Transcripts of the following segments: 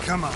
Come on.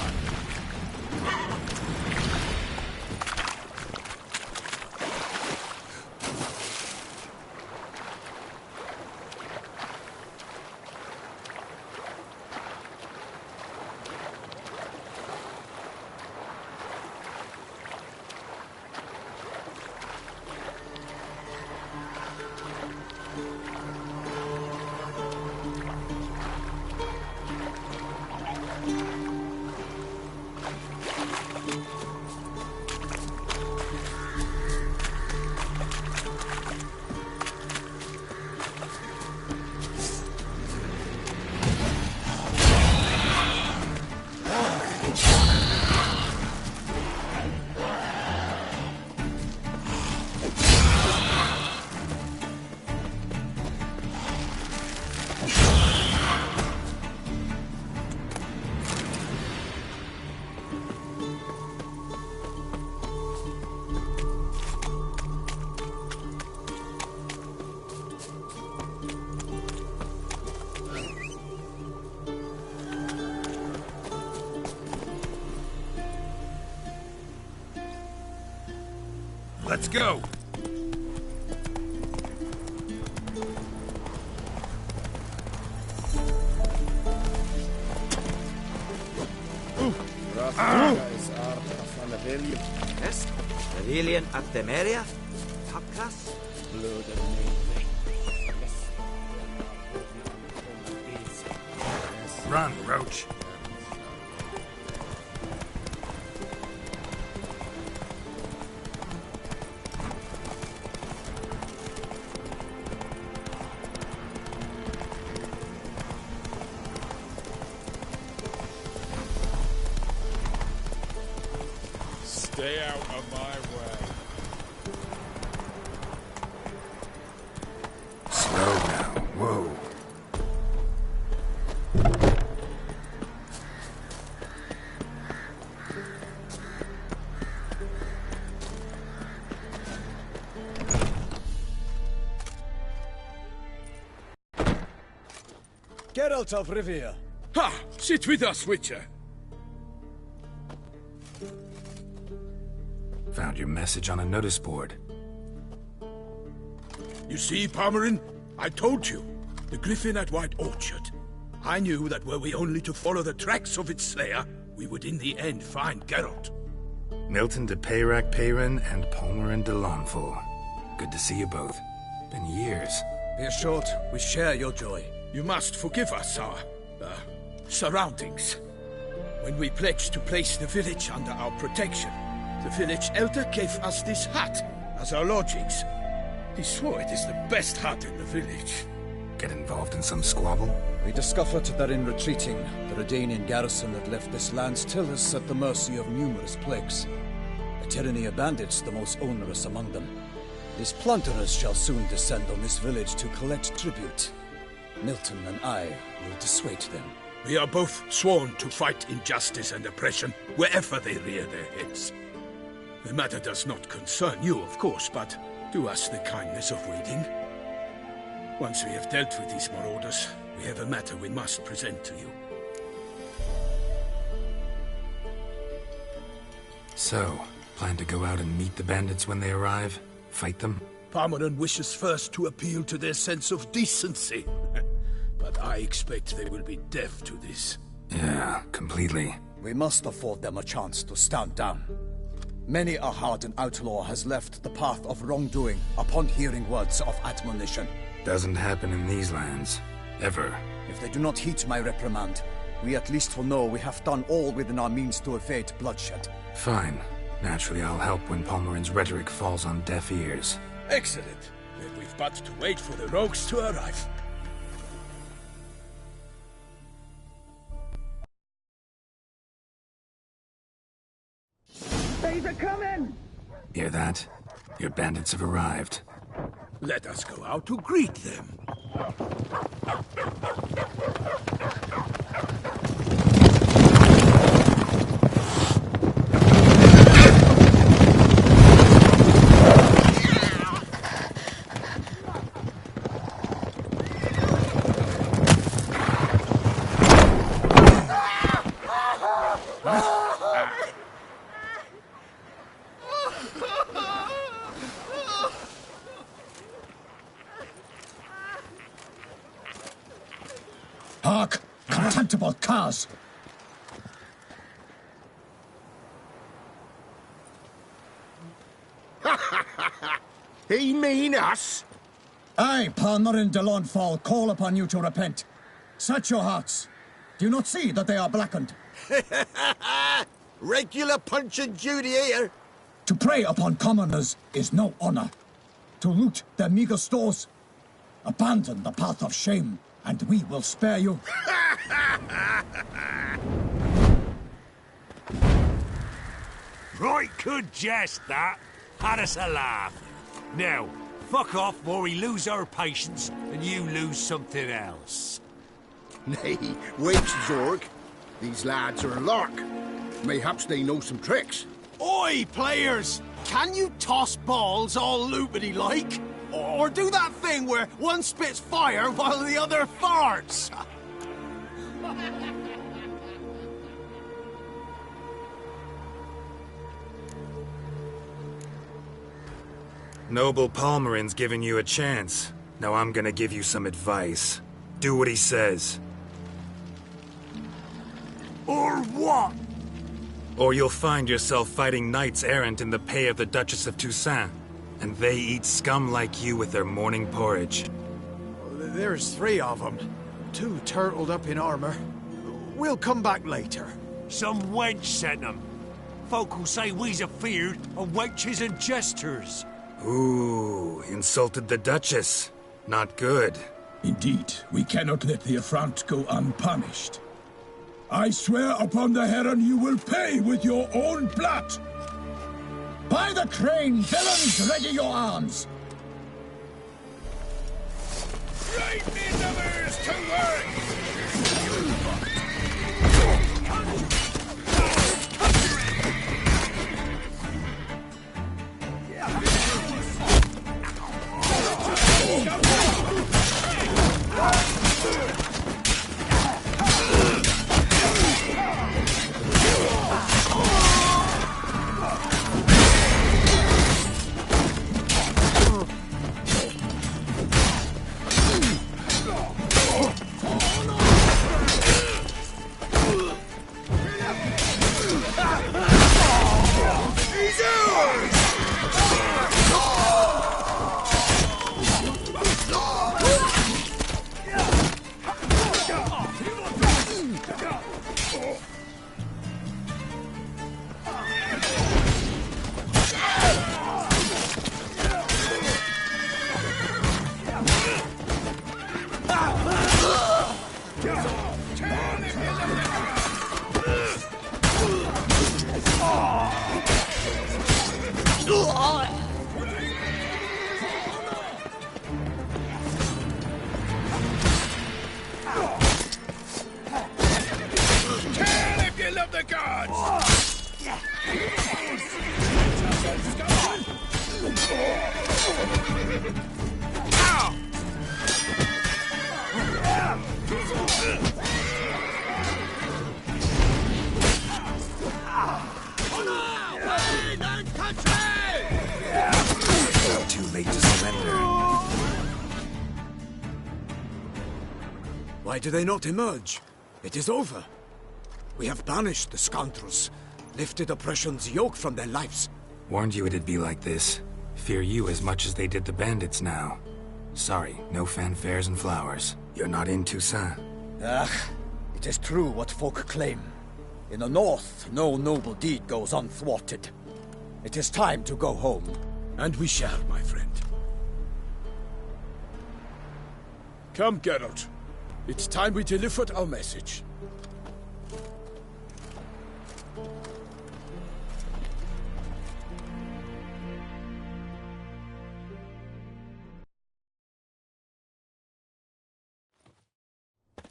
Let's go! Yes? Pavilion at Temeria? Top class? Run, Roach. Stay out of my way. Slow now. Whoa. Geralt of Rivia. Ha! Sit with us, Witcher. Found your message on a notice board. You see, Palmerin? I told you. The griffin at White Orchard. I knew that were we only to follow the tracks of its slayer, we would in the end find Geralt. Milton de Peyrac Peyrin and Palmerin de Lawnful. Good to see you both. Been years. Be assured, we share your joy. You must forgive us our, surroundings. When we pledged to place the village under our protection, the village elder gave us this hut as our lodgings. He swore it is the best hut in the village. Get involved in some squabble? We discovered that in retreating, the Redanian garrison that left this land still is at the mercy of numerous plagues. The tyranny of bandits the most onerous among them. These plunderers shall soon descend on this village to collect tribute. Milton and I will dissuade them. We are both sworn to fight injustice and oppression wherever they rear their heads. The matter does not concern you, of course, but do us the kindness of waiting. Once we have dealt with these marauders, we have a matter we must present to you. So, plan to go out and meet the bandits when they arrive? Fight them? Palmerin wishes first to appeal to their sense of decency. But I expect they will be deaf to this. Yeah, completely. We must afford them a chance to stand down. Many a hardened outlaw has left the path of wrongdoing upon hearing words of admonition. Doesn't happen in these lands. Ever. If they do not heed my reprimand, we at least will know we have done all within our means to evade bloodshed. Fine. Naturally, I'll help when Palmerin's rhetoric falls on deaf ears. Excellent. Then we've but to wait for the rogues to arrive. They're coming! Hear that? Your bandits have arrived. Let us go out to greet them. contemptible curs! He mean us? I, Palmerin de Launfal, call upon you to repent. Search your hearts. Do you not see that they are blackened? Regular punch and duty here. To prey upon commoners is no honor. To loot their meager stores, abandon the path of shame, and we will spare you. Right good jest, that. Had us a laugh. Now, fuck off before we lose our patience and you lose something else. Nay, wait, Zorg. These lads are a lark. Mayhaps they know some tricks. Oi, players! Can you toss balls all loopity-like? Or do that thing where one spits fire while the other farts? Noble Palmerin's giving you a chance. Now I'm gonna give you some advice. Do what he says. Or what? Or you'll find yourself fighting knights errant in the pay of the Duchess of Toussaint. And they eat scum like you with their morning porridge. There's 3 of them. 2 turtled up in armor. We'll come back later. Some wench sent them. Folk will say we's afeard of wenches and jesters. Ooh, insulted the Duchess. Not good. Indeed, we cannot let the affront go unpunished. I swear upon the Heron you will pay with your own blood! By the crane, villains, ready your arms! Right, me numbers, to work! Too late to surrender. Why do they not emerge? It is over. We have banished the scoundrels, lifted oppression's yoke from their lives. Warned you it'd be like this. Fear you as much as they did the bandits now. Sorry, no fanfares and flowers. You're not in Toussaint. It is true what folk claim. In the north, no noble deed goes unthwarted. It is time to go home. And we shall, my friend. Come, Geralt. It's time we delivered our message.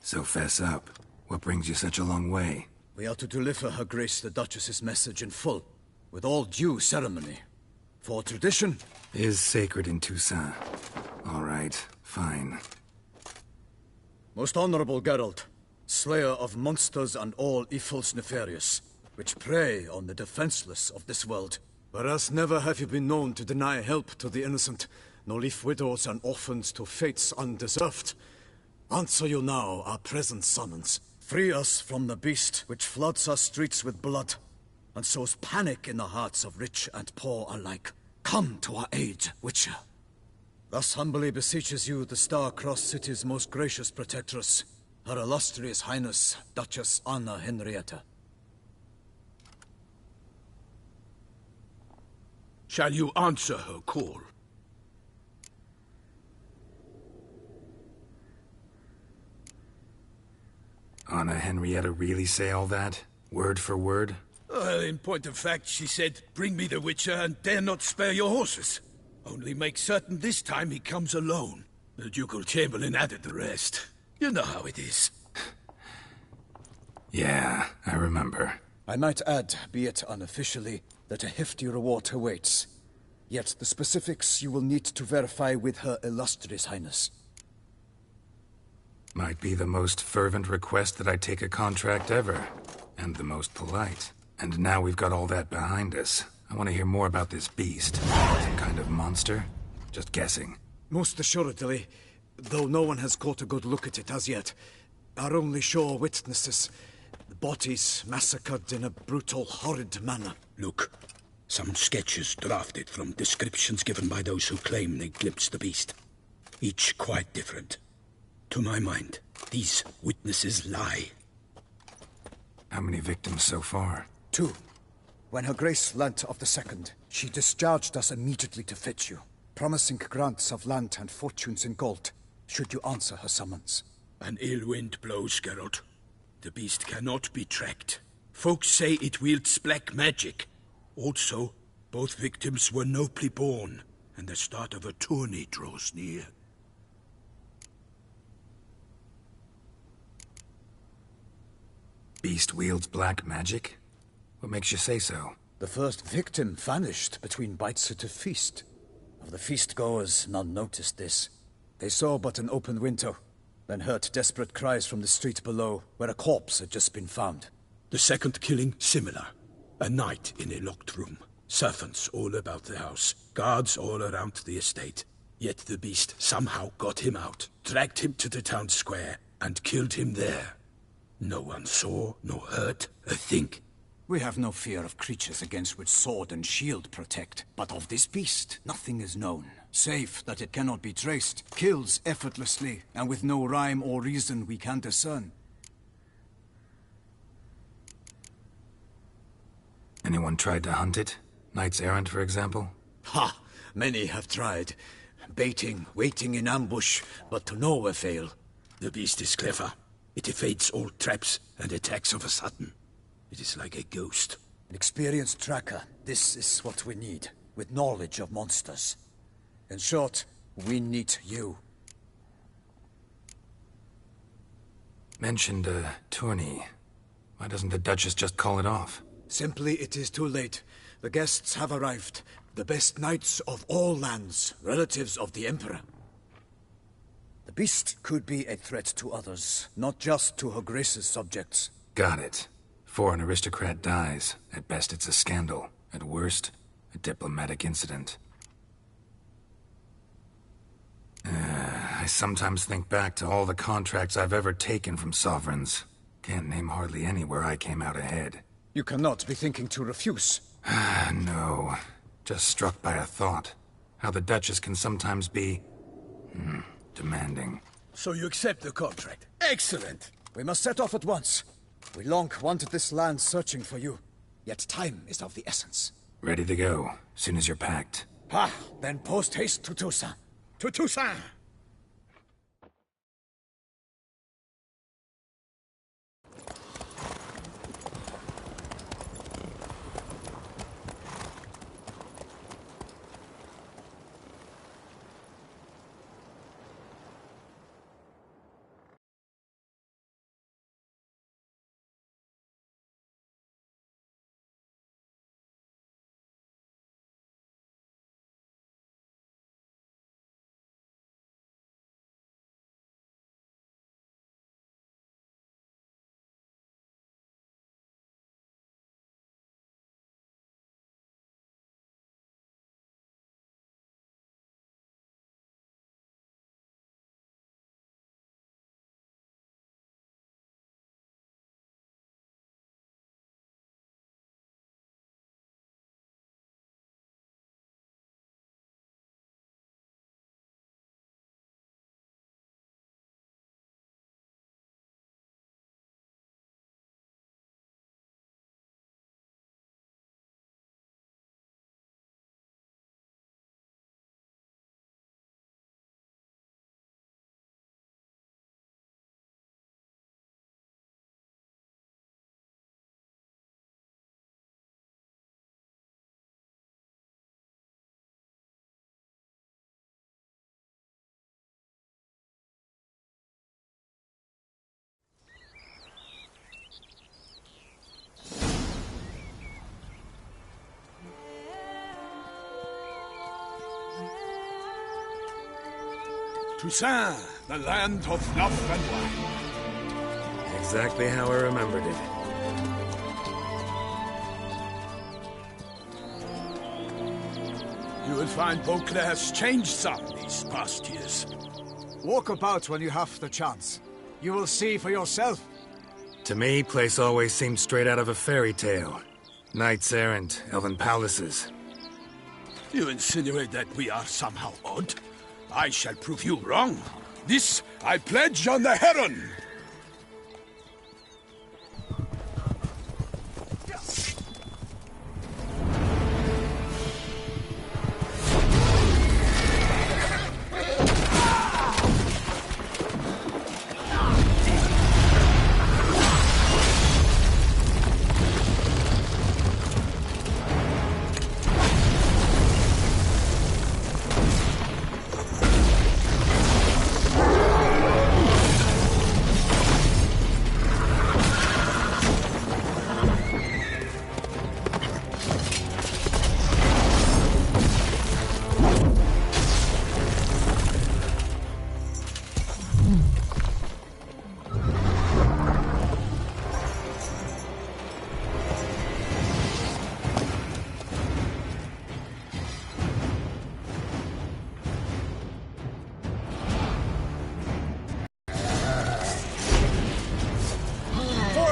So fess up. What brings you such a long way? We are to deliver Her Grace the Duchess's message in full, with all due ceremony. For tradition is sacred in Toussaint. All right, fine. Most honorable Geralt, slayer of monsters and all evils nefarious, which prey on the defenseless of this world. Whereas never have you been known to deny help to the innocent, nor leave widows and orphans to fates undeserved. Answer you now our present summons. Free us from the beast which floods our streets with blood and sows panic in the hearts of rich and poor alike. Come to our aid, Witcher. Thus humbly beseeches you the Star-Crossed City's most gracious protectress, Her Illustrious Highness, Duchess Anna Henrietta. Shall you answer her call? Anna Henrietta really say all that? Word for word? Well, in point of fact, she said, "Bring me the Witcher and dare not spare your horses. Only make certain this time he comes alone." The Ducal Chamberlain added the rest. You know how it is. Yeah, I remember. I might add, be it unofficially, that a hefty reward awaits. Yet the specifics you will need to verify with Her Illustrious Highness. Might be the most fervent request that I take a contract ever. And the most polite. And now we've got all that behind us. I want to hear more about this beast. Some kind of monster? Just guessing. Most assuredly, though no one has caught a good look at it as yet. Our only sure witnesses. Bodies massacred in a brutal, horrid manner. Look, some sketches drafted from descriptions given by those who claim they glimpsed the beast. Each quite different. To my mind, these witnesses lie. How many victims so far? 2. When Her Grace learnt of the second, she discharged us immediately to fetch you, promising grants of land and fortunes in gold, should you answer her summons. An ill wind blows, Geralt. The beast cannot be tracked. Folks say it wields black magic. Also, both victims were nobly born, and the start of a tourney draws near. Beast wields black magic? What makes you say so? The first victim vanished between bites at a feast. Of the feast-goers, none noticed this. They saw but an open window, then heard desperate cries from the street below, where a corpse had just been found. The second killing, similar. A night in a locked room. Servants all about the house. Guards all around the estate. Yet the beast somehow got him out, dragged him to the town square, and killed him there. No one saw, nor heard a thing. We have no fear of creatures against which sword and shield protect. But of this beast, nothing is known. Save that it cannot be traced, kills effortlessly, and with no rhyme or reason we can discern. Anyone tried to hunt it? Knights errant, for example? Ha! Many have tried. Baiting, waiting in ambush, but to no avail. The beast is clever. It evades all traps and attacks of a sudden. It is like a ghost. An experienced tracker. This is what we need, with knowledge of monsters. In short, we need you. Mentioned a tourney. Why doesn't the Duchess just call it off? Simply, it is too late. The guests have arrived. The best knights of all lands, relatives of the Emperor. The beast could be a threat to others, not just to Her Grace's subjects. Got it. Before an aristocrat dies, at best it's a scandal. At worst, a diplomatic incident. I sometimes think back to all the contracts I've ever taken from sovereigns. Can't name hardly any where I came out ahead. You cannot be thinking to refuse. No. Just struck by a thought. How the Duchess can sometimes be... demanding. So you accept the contract. Excellent! We must set off at once. We long wanted this land searching for you. Yet time is of the essence. Ready to go, soon as you're packed. Then post-haste to Toussaint. To Toussaint! Toussaint, the land of love and wine. Exactly how I remembered it. You will find Beauclair has changed some these past years. Walk about when you have the chance. You will see for yourself. To me, place always seemed straight out of a fairy tale. Knights errant, elven palaces. You insinuate that we are somehow odd? I shall prove you wrong. This I pledge on the Heron!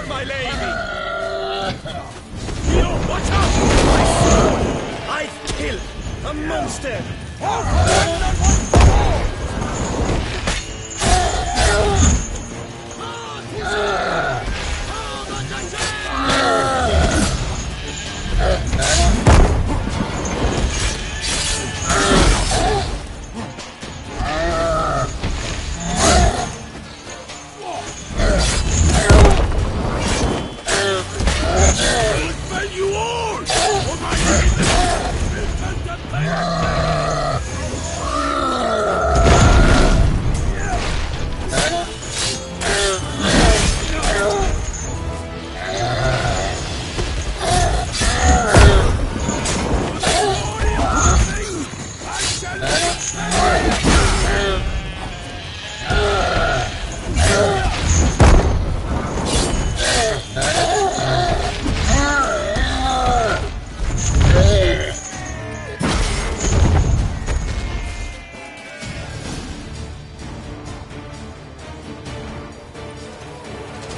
My lady! Yo, watch out! I've killed a monster!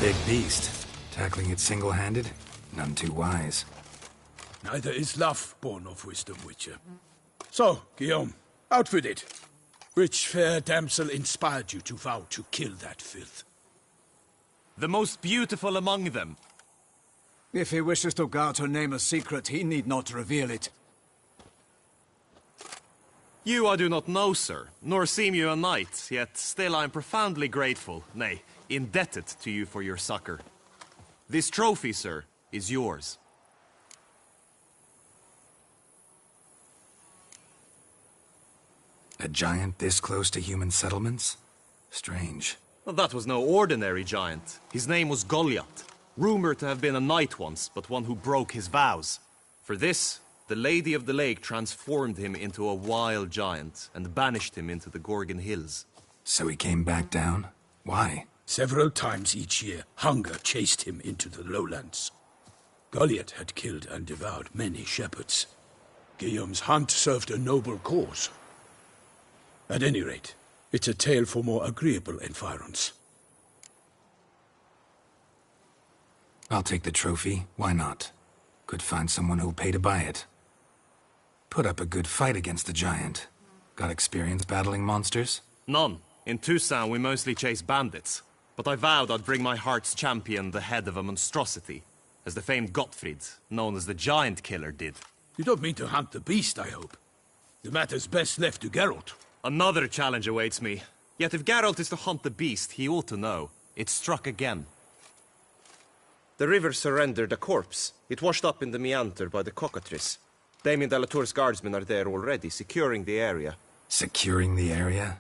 Big beast. Tackling it single-handed? None too wise. Neither is love born of wisdom, Witcher. So, Guillaume, out with it. Which fair damsel inspired you to vow to kill that filth? The most beautiful among them. If he wishes to guard her name a secret, he need not reveal it. You I do not know, sir, nor seem you a knight, yet still I am profoundly grateful, nay, indebted to you for your succor. This trophy, sir, is yours. A giant this close to human settlements? Strange. Well, that was no ordinary giant. His name was Goliath, rumored to have been a knight once, but one who broke his vows. For this, the Lady of the Lake transformed him into a wild giant and banished him into the Gorgon Hills. So he came back down? Why? Several times each year, hunger chased him into the lowlands. Goliath had killed and devoured many shepherds. Guillaume's hunt served a noble cause. At any rate, it's a tale for more agreeable environs. I'll take the trophy. Why not? Could find someone who'll pay to buy it. Put up a good fight against the giant. Got experience battling monsters? None. In Toussaint we mostly chase bandits. But I vowed I'd bring my heart's champion the head of a monstrosity, as the famed Gottfried, known as the Giant Killer, did. You don't mean to hunt the beast, I hope. The matter's best left to Geralt. Another challenge awaits me. Yet if Geralt is to hunt the beast, he ought to know. It struck again. The river surrendered a corpse. It washed up in the meander by the cockatrice. Damien de la Tour's guardsmen are there already, securing the area. Securing the area?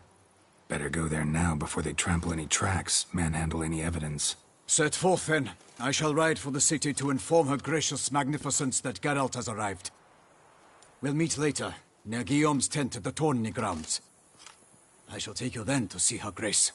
Better go there now before they trample any tracks, manhandle any evidence. Set forth, then. I shall ride for the city to inform her gracious magnificence that Geralt has arrived. We'll meet later, near Guillaume's tent at the tourney grounds. I shall take you then to see her grace.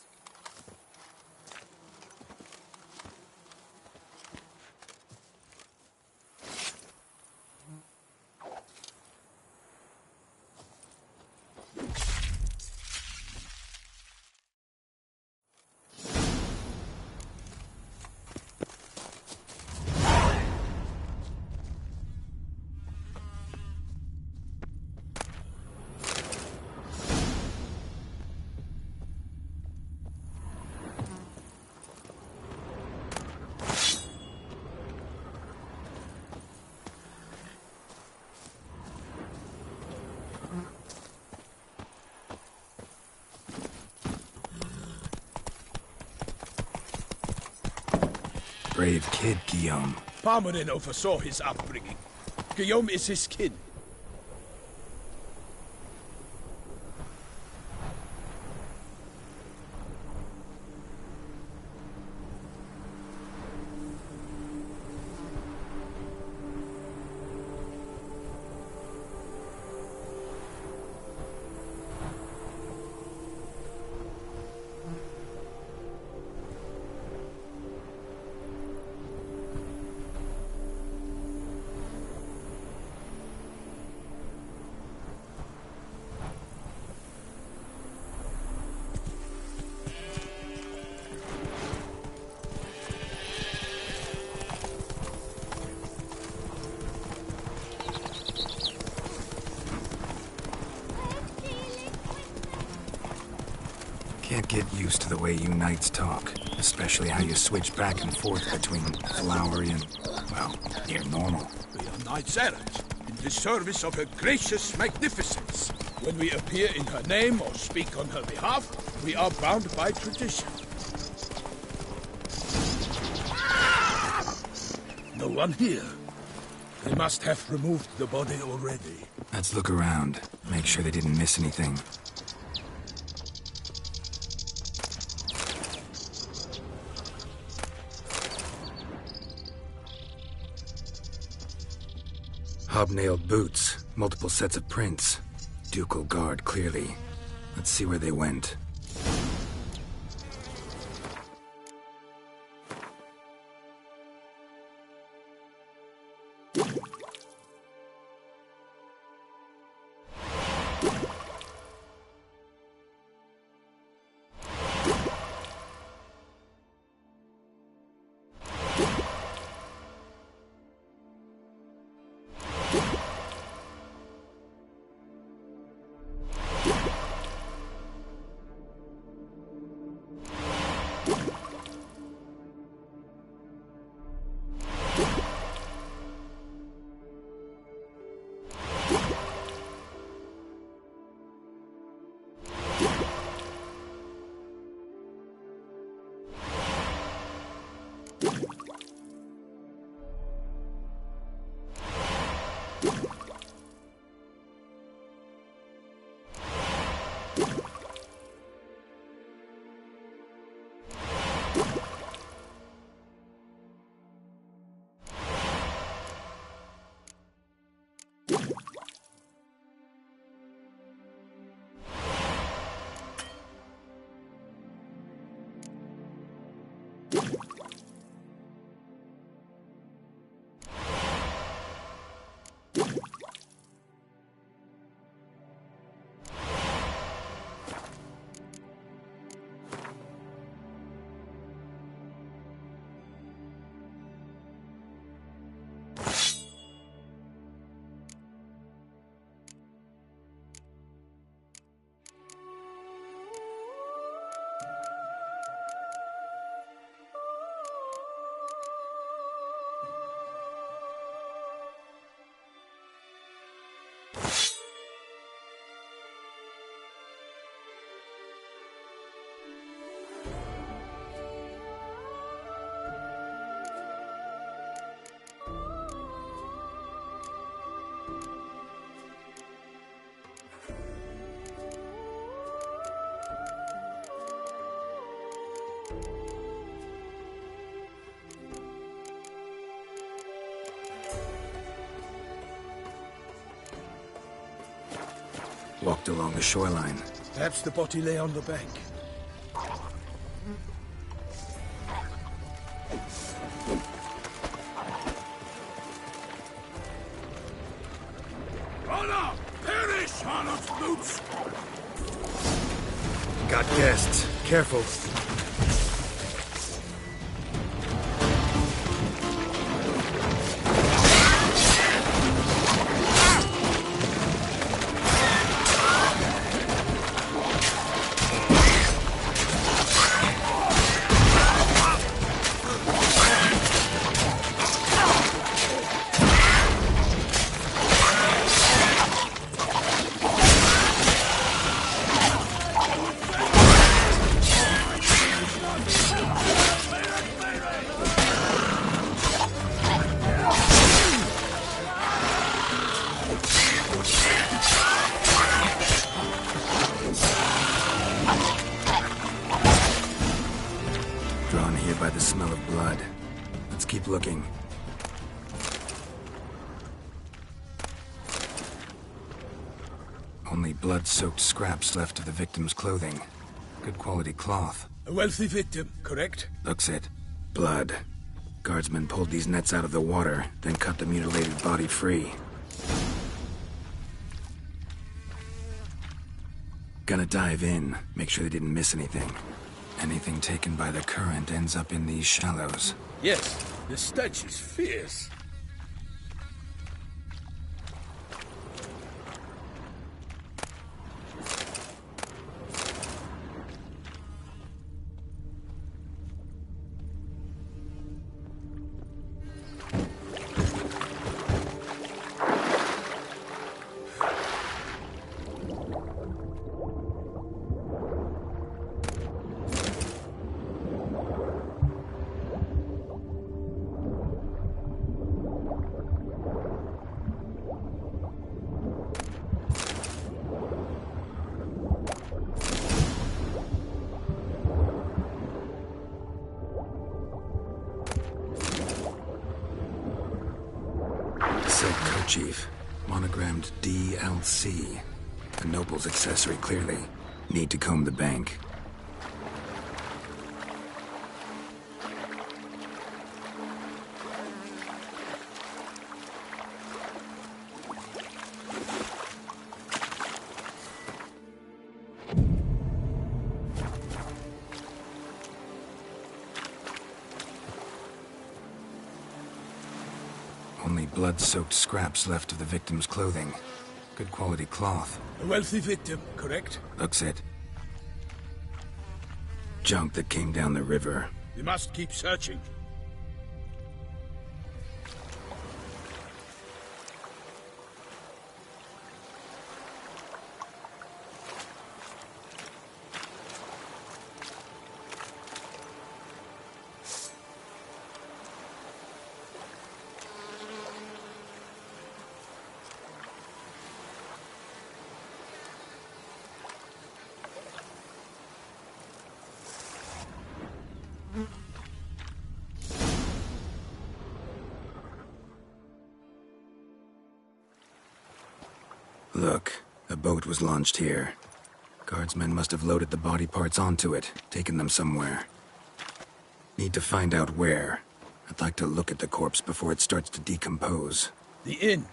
Brave kid, Guillaume. Parmanin oversaw his upbringing. Guillaume is his kin. Can't get used to the way you knights talk, especially how you switch back and forth between flowery and, well, near normal. We are knights errant, in the service of her gracious magnificence. When we appear in her name or speak on her behalf, we are bound by tradition. No one here. They must have removed the body already. Let's look around, make sure they didn't miss anything. Hobnailed boots, multiple sets of prints. Ducal guard, clearly. Let's see where they went. Walked along the shoreline. Perhaps the body lay on the bank. Honor! Perish, Harlot's boots! Got guests. Careful. Drawn here by the smell of blood. Let's keep looking. Only blood-soaked scraps left of the victim's clothing. Good quality cloth. A wealthy victim, correct? Looks it. Blood. Guardsmen pulled these nets out of the water, then cut the mutilated body free. Gonna dive in, make sure they didn't miss anything. Anything taken by the current ends up in these shallows. Yes, the stench is fierce. Silk kerchief, monogrammed DLC. A noble's accessory, clearly. Need to comb the bank. Only blood-soaked scraps left of the victim's clothing. Good quality cloth. A wealthy victim, correct? Looks it. Junk that came down the river. We must keep searching. Look, a boat was launched here. Guardsmen must have loaded the body parts onto it, taken them somewhere. Need to find out where. I'd like to look at the corpse before it starts to decompose. The inn.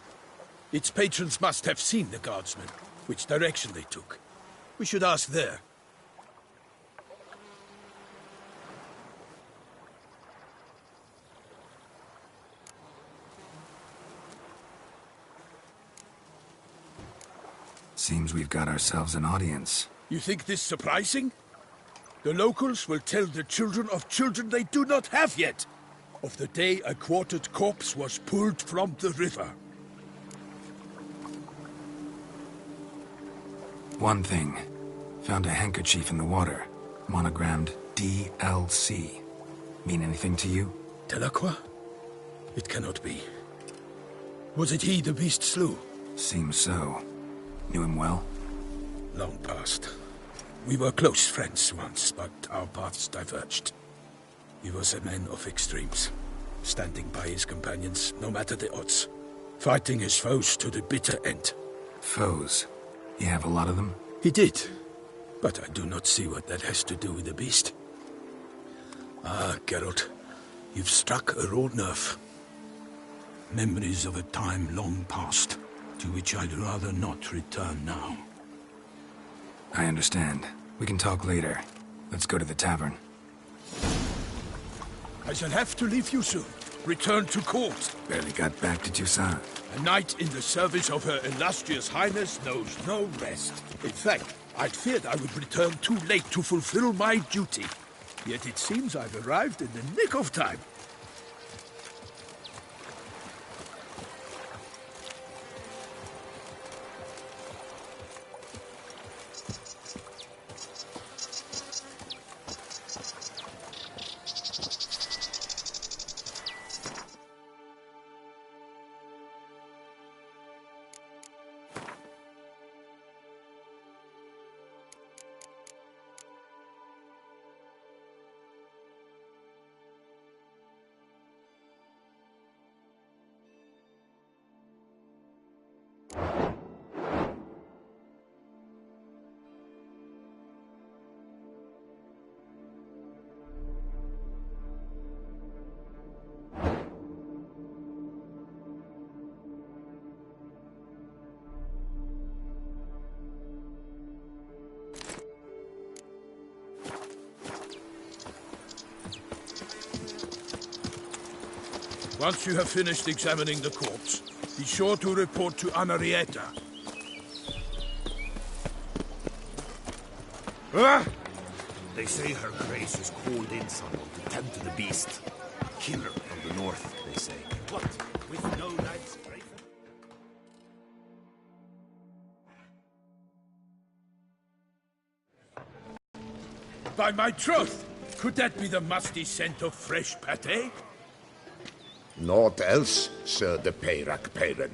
Its patrons must have seen the guardsmen, which direction they took. We should ask there. Seems we've got ourselves an audience. You think this surprising? The locals will tell the children of children they do not have yet, of the day a quartered corpse was pulled from the river. One thing. Found a handkerchief in the water. Monogrammed DLC. Mean anything to you? Delacroix? It cannot be. Was it he the beast slew? Seems so. Knew him well? Long past. We were close friends once, but our paths diverged. He was a man of extremes, standing by his companions, no matter the odds. Fighting his foes to the bitter end. Foes? You have a lot of them? He did. But I do not see what that has to do with the beast. Ah, Geralt, you've struck a raw nerve. Memories of a time long past, to which I'd rather not return now. I understand. We can talk later. Let's go to the tavern. I shall have to leave you soon. Return to court. Barely got back to Toussaint. A knight in the service of Her Illustrious Highness knows no rest. In fact, I'd feared I would return too late to fulfill my duty. Yet it seems I've arrived in the nick of time. Once you have finished examining the corpse, be sure to report to Anarietta. They say her grace has called in someone to tend to the beast. Killer from the north, they say. What? With no knight's grace? By my troth! Could that be the musty scent of fresh pâté? Naught else, Sir de Peyrac-Peyran.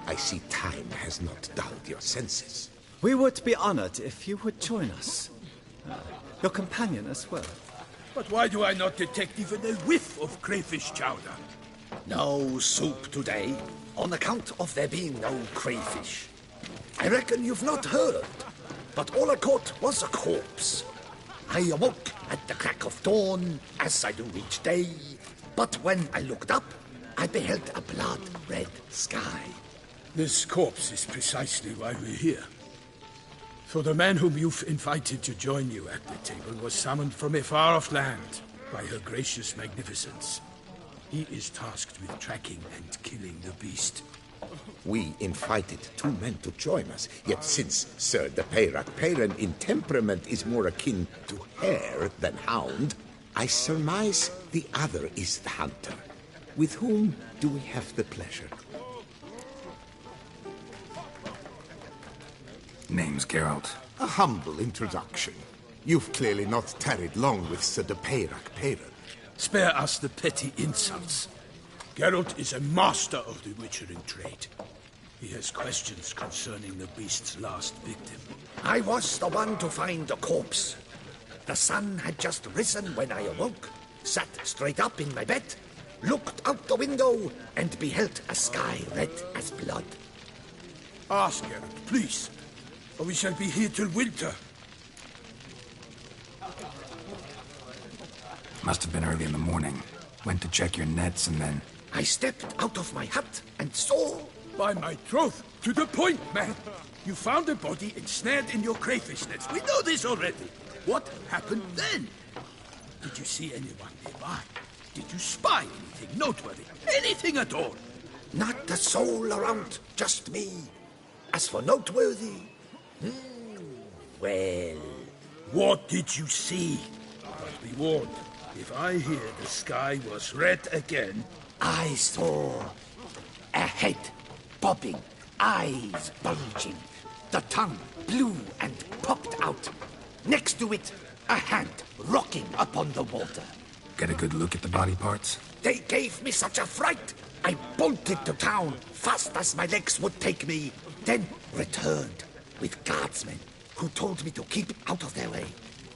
I see time has not dulled your senses. We would be honored if you would join us. Your companion as well. But why do I not detect even a whiff of crayfish chowder? No soup today, on account of there being no crayfish. I reckon you've not heard, but all I caught was a corpse. I awoke at the crack of dawn, as I do each day, but when I looked up, I beheld a blood-red sky. This corpse is precisely why we're here. For the man whom you've invited to join you at the table was summoned from a far-off land by her gracious magnificence. He is tasked with tracking and killing the beast. We invited 2 men to join us, yet since Sir de Peyrac-Peyran in temperament is more akin to hare than hound, I surmise the other is the hunter. With whom do we have the pleasure? Name's Geralt. A humble introduction. You've clearly not tarried long with Sir de Peyrac-Peyran. Spare us the petty insults. Geralt is a master of the witchering trade. He has questions concerning the beast's last victim. I was the one to find the corpse. The sun had just risen when I awoke, sat straight up in my bed, looked out the window, and beheld a sky red as blood. Ask Geralt, please, or we shall be here till winter. Must have been early in the morning. Went to check your nets and then... I stepped out of my hut and saw... By my troth, to the point, man. You found a body ensnared in your crayfish nets. We know this already. What happened then? Did you see anyone nearby? Did you spy anything noteworthy? Anything at all? Not a soul around, just me. As for noteworthy... well... What did you see? But be warned, if I hear the sky was red again... I saw a head popping, eyes bulging, the tongue blue and popped out. Next to it, a hand rocking upon the water. Get a good look at the body parts? They gave me such a fright. I bolted to town fast as my legs would take me, then returned with guardsmen who told me to keep out of their way.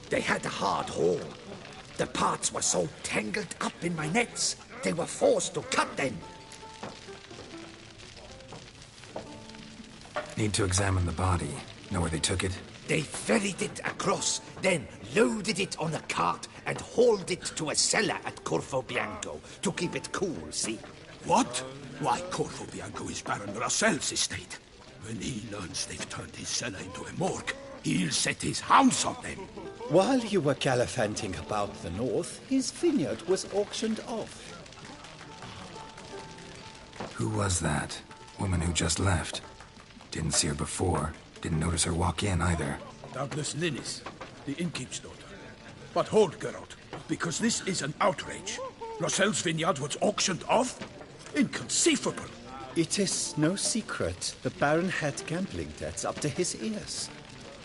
They had a hard haul. The parts were so tangled up in my nets, they were forced to cut them. Need to examine the body. Know where they took it? They ferried it across, then loaded it on a cart and hauled it to a cellar at Corvo Bianco to keep it cool, see? What? Why, Corvo Bianco is Baron Russell's estate. When he learns they've turned his cellar into a morgue, he'll set his hounds on them. While you were gallivanting about the north, his vineyard was auctioned off. Who was that? Woman who just left. Didn't see her before. Didn't notice her walk in either. Doubtless Linnis, the innkeep's daughter. But hold, Geralt, because this is an outrage. Russell's vineyard was auctioned off? Inconceivable. It is no secret the Baron had gambling debts up to his ears.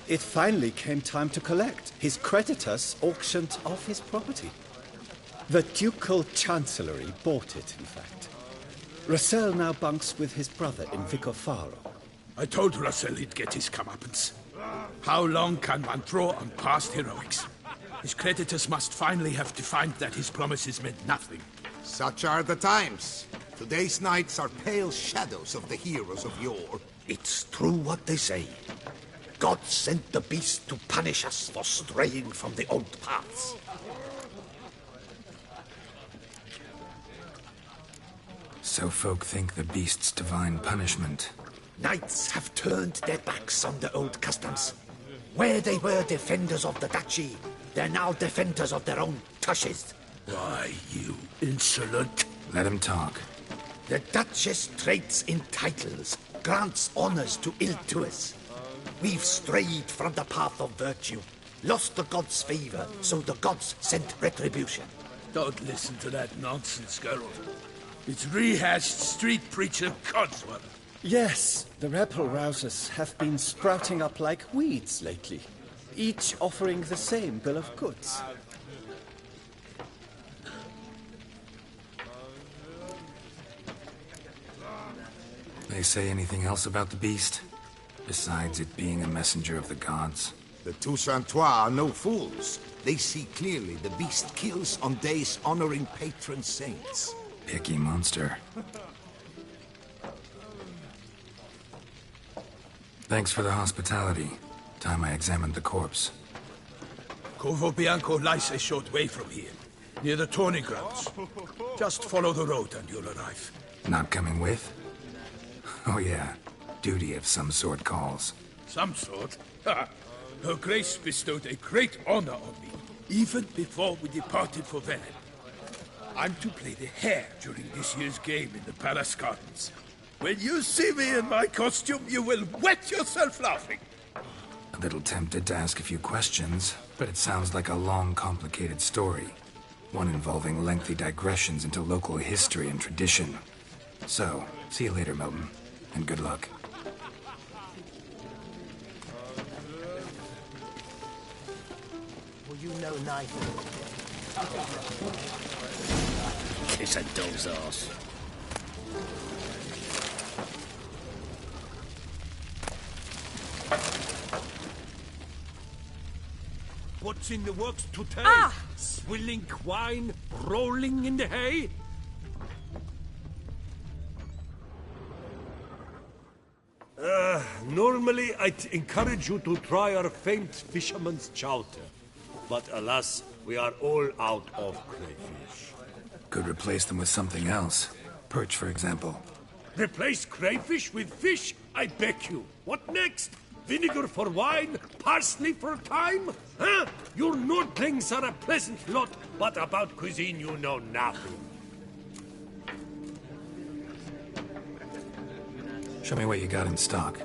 It finally came time to collect. His creditors auctioned off his property. The Ducal Chancellery bought it, in fact. Russell now bunks with his brother in Vicofaro. I told Russell he'd get his comeuppance. How long can one throw on past heroics? His creditors must finally have defined that his promises meant nothing. Such are the times. Today's knights are pale shadows of the heroes of yore. It's true what they say. God sent the beast to punish us for straying from the old paths. So folk think the beast's divine punishment. Knights have turned their backs on the old customs. Where they were defenders of the duchy, they're now defenders of their own tushes. Why, you insolent... Let him talk. The Duchess trades in titles, grants honors to ill-doers. We've strayed from the path of virtue, lost the gods' favor, so the gods sent retribution. Don't listen to that nonsense, Geralt. It's rehashed street preacher codswallop. Yes, the rebel rousers have been sprouting up like weeds lately, each offering the same bill of goods. They say anything else about the beast? Besides it being a messenger of the gods? The Toussaintois are no fools. They see clearly the beast kills on days honoring patron saints. Picky monster. Thanks for the hospitality. Time I examined the corpse. Corvo Bianco lies a short way from here, near the tourney grounds. Just follow the road and you'll arrive. Not coming with? Oh yeah, duty of some sort calls. Some sort? Ha! Her Grace bestowed a great honor on me, even before we departed for Velen. I'm to play the hare during this year's game in the palace gardens. When you see me in my costume, you will wet yourself laughing. A little tempted to ask a few questions, but it sounds like a long, complicated story. One involving lengthy digressions into local history and tradition. So, see you later, Milton, and good luck. Well, you know neither. Kiss a dog's ass. What's in the works today? Swilling wine, rolling in the hay? Normally I'd encourage you to try our famed fisherman's chowder. But alas, we are all out of crayfish. Could replace them with something else. Perch, for example. Replace crayfish with fish? I beg you. What next? Vinegar for wine? Parsley for thyme? Huh? Your Nordlings are a pleasant lot, but about cuisine you know nothing. Show me what you got in stock.